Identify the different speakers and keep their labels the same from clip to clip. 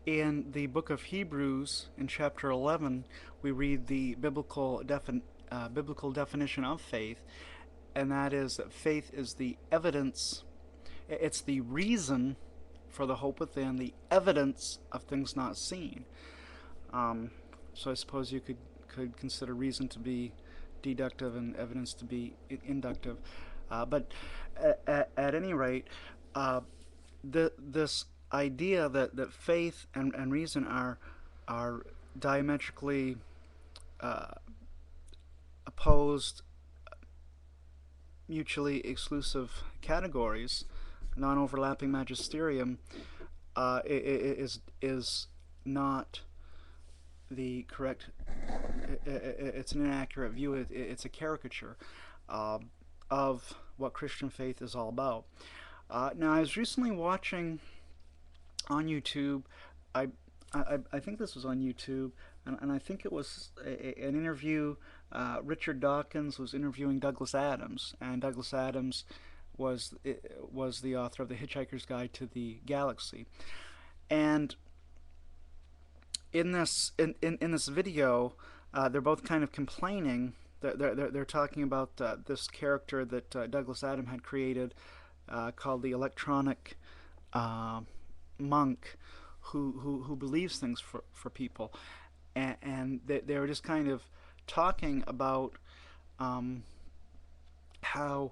Speaker 1: In the book of Hebrews, in chapter 11, we read the biblical definition of faith, and that is that faith is the evidence, it's the reason for the hope within, the evidence of things not seen. Um, so I suppose you could consider reason to be deductive and evidence to be inductive. But at any rate, uh, this idea that faith and reason are diametrically uh, opposed, mutually exclusive categories, non-overlapping magisterium, is not the correct. It's an inaccurate view. It's a caricature uh, of what Christian faith is all about. Now, I was recently watching on YouTube. I I think this was on YouTube, and I think it was an interview. Richard Dawkins was interviewing Douglas Adams, and Douglas Adams was the author of The Hitchhiker's Guide to the Galaxy. And in this video, they're both kind of complaining. They're talking about this character that Douglas Adams had created called the electronic uh, monk who believes things for people, and they were just kind of talking about how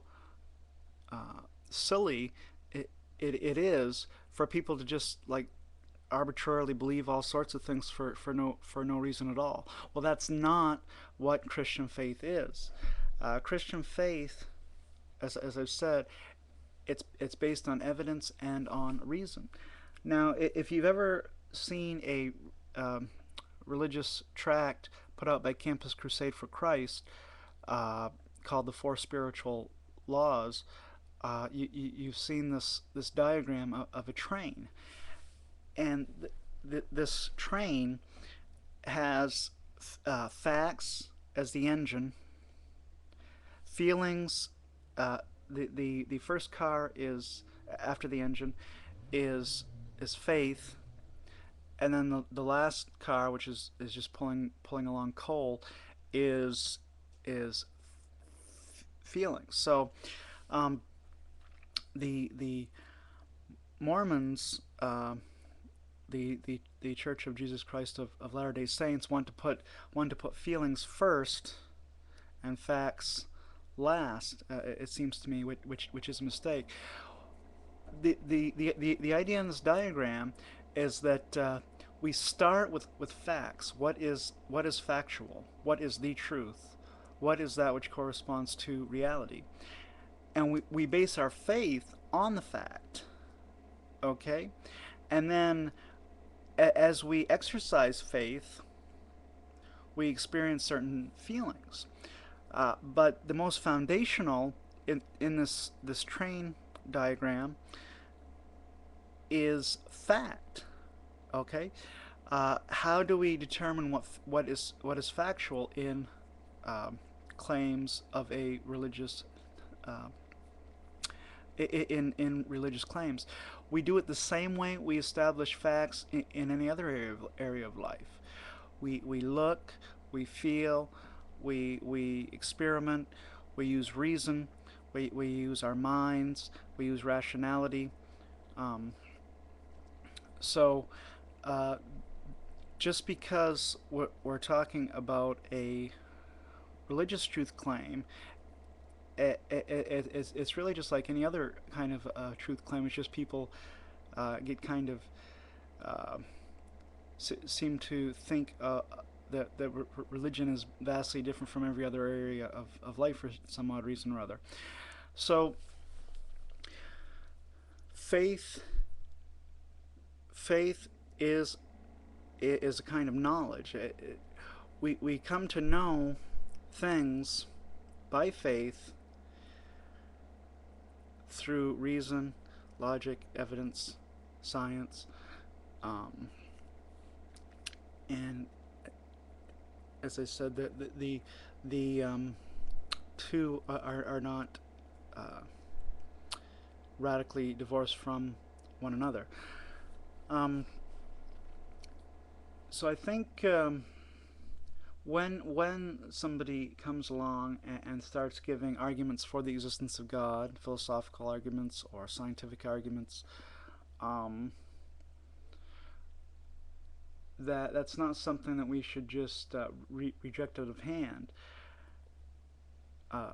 Speaker 1: silly it is for people to just like arbitrarily believe all sorts of things for no reason at all. Well, that's not what Christian faith is. Christian faith, as I've said, it's based on evidence and on reason. Now, if you've ever seen a religious tract put out by Campus Crusade for Christ called the Four Spiritual Laws, you've seen this diagram of a train, and this train has facts as the engine, feelings. The first car is after the engine is faith, and then the last car, which is just pulling along coal, is feelings. So um, the Mormons, the Church of Jesus Christ of Latter Day Saints, want to put feelings first and facts last. It seems to me, which is a mistake. The idea in this diagram is that we start with facts. What is factual? What is the truth? What is that which corresponds to reality? And we base our faith on the fact. Okay? And then as we exercise faith, we experience certain feelings. But the most foundational in this train diagram is fact. Okay, how do we determine what is factual in claims of a religious uh, in religious claims? We do it the same way we establish facts in any other area of life. We look, we feel, we experiment, we use reason, we use our minds, we use rationality. Um, so, uh, just because we're talking about a religious truth claim, it's really just like any other kind of truth claim. It's just people get kind of uh, seem to think that religion is vastly different from every other area of life for some odd reason or other. So faith faith is a kind of knowledge. We come to know things by faith through reason, logic, evidence, science, um, and as I said, the two are not uh, radically divorced from one another. Um, So I think when somebody comes along and starts giving arguments for the existence of God, philosophical arguments or scientific arguments, um, that's not something that we should just reject out of hand. Uh,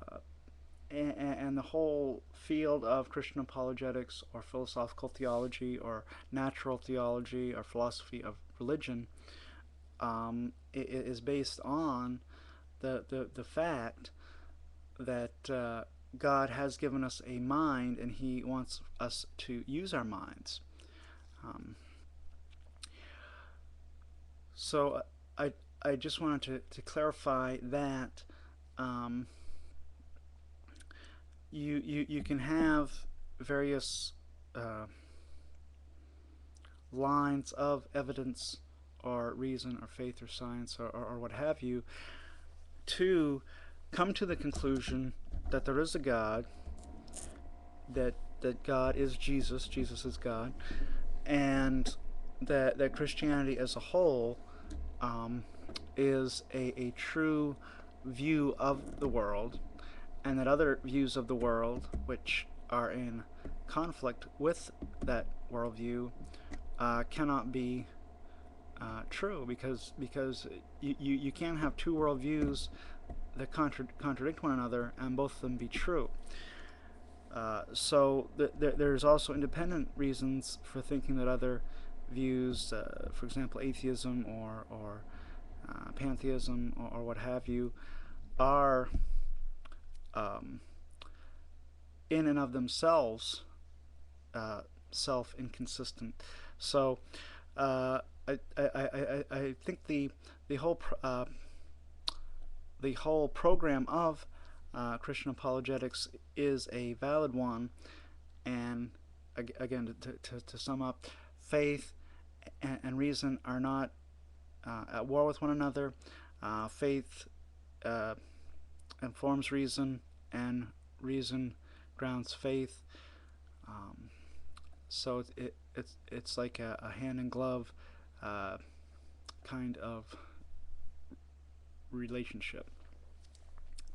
Speaker 1: and the whole field of Christian apologetics or philosophical theology or natural theology or philosophy of religion is based on the fact that God has given us a mind and He wants us to use our minds. Um, so I, I just wanted to clarify that um, you can have various uh, lines of evidence or reason or faith or science or what have you to come to the conclusion that there is a God, that God is Jesus, Jesus is God, and that Christianity as a whole um, is a true view of the world, and that other views of the world, which are in conflict with that worldview, cannot be true because you can't have two worldviews that contradict one another and both of them be true. So there's also independent reasons for thinking that other views, for example, atheism or pantheism or what have you, are um, in and of themselves self inconsistent. So uh, I think the whole the whole program of Christian apologetics is a valid one. And again, to sum up, faith and reason are not at war with one another. Faith informs reason, and reason grounds faith. Um, so it's like a hand in glove uh, kind of relationship.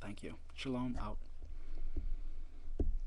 Speaker 1: Thank you. Shalom out.